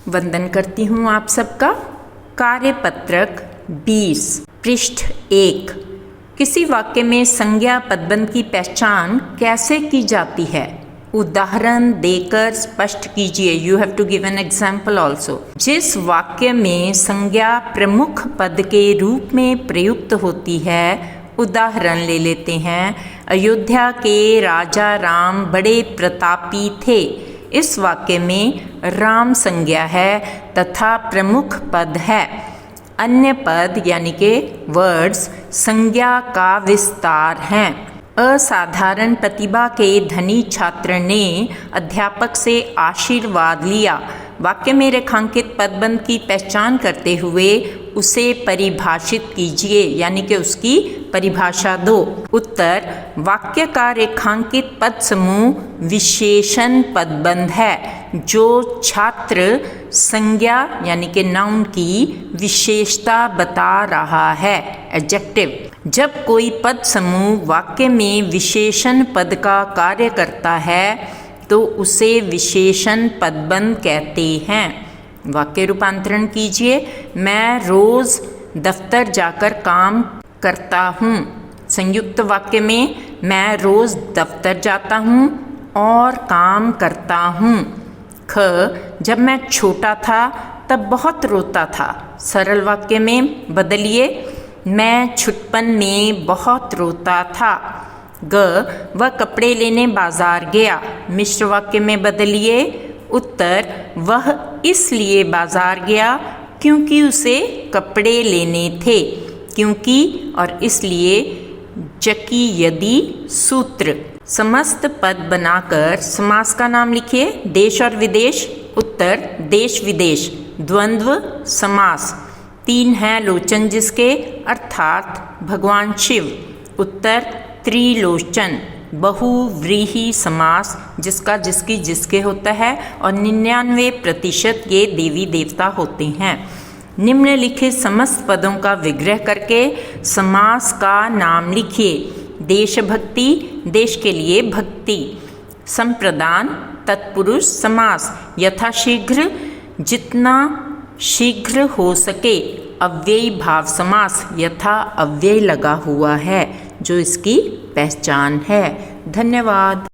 वंदन करती हूँ आप सबका। कार्यपत्रक 20 पृष्ठ 1। किसी वाक्य में संज्ञा पदबंध की पहचान कैसे की जाती है? उदाहरण देकर स्पष्ट कीजिए। You have to give an example also. जिस वाक्य में संज्ञा प्रमुख पद के रूप में प्रयुक्त होती है, उदाहरण ले लेते हैं। अयोध्या के राजा राम बड़े प्रतापी थे। इस वाक्य में राम संज्ञा है तथा प्रमुख पद है। अन्य पद यानी के वर्ड्स संज्ञा का विस्तार हैं। असाधारण प्रतिभा के धनी छात्र ने अध्यापक से आशीर्वाद लिया। वाक्य में रेखांकित पदबंध की पहचान करते हुए उसे परिभाषित कीजिए, यानी कि उसकी परिभाषा दो। उत्तर: वाक्य का रेखांकित पद समूह विशेषण पदबंध है जो छात्र संज्ञा यानी कि नाउन की विशेषता बता रहा है, एडजेक्टिव। जब कोई पद समूह वाक्य में विशेषण पद का कार्य करता है तो उसे विशेषण पदबंध कहते हैं। वाक्य रूपांतरण कीजिए। मैं रोज दफ्तर जाकर काम करता हूँ। संयुक्त वाक्य में मैं रोज दफ्तर जाता हूँ और काम करता हूँ। ख, जब मैं छोटा था तब बहुत रोता था। सरल वाक्य में बदलिए। मैं छुटपन में बहुत रोता था। ग, वह कपड़े लेने बाजार गया। मिश्र वाक्य में बदलिए। उत्तर: वह इसलिए बाजार गया क्योंकि उसे कपड़े लेने थे। क्योंकि और इसलिए जकी यदि सूत्र। समस्त पद बनाकर समास का नाम लिखिए। देश और विदेश। उत्तर: देश विदेश। द्वंद्व समास। 3 हैं लोचन जिसके, अर्थात भगवान शिव। उत्तर: त्रिलोचन। बहुव्रीहि समास जिसका, जिसकी, जिसके होता है और 99% ये देवी देवता होते हैं। निम्नलिखित समस्त पदों का विग्रह करके समास का नाम लिखिए। देशभक्ति, देश के लिए भक्ति। संप्रदान, तत्पुरुष समास। यथाशीघ्र, जितना शीघ्र हो सके। अव्ययी भाव समास, यथा अव्यय लगा हुआ है जो इसकी पहचान है। धन्यवाद।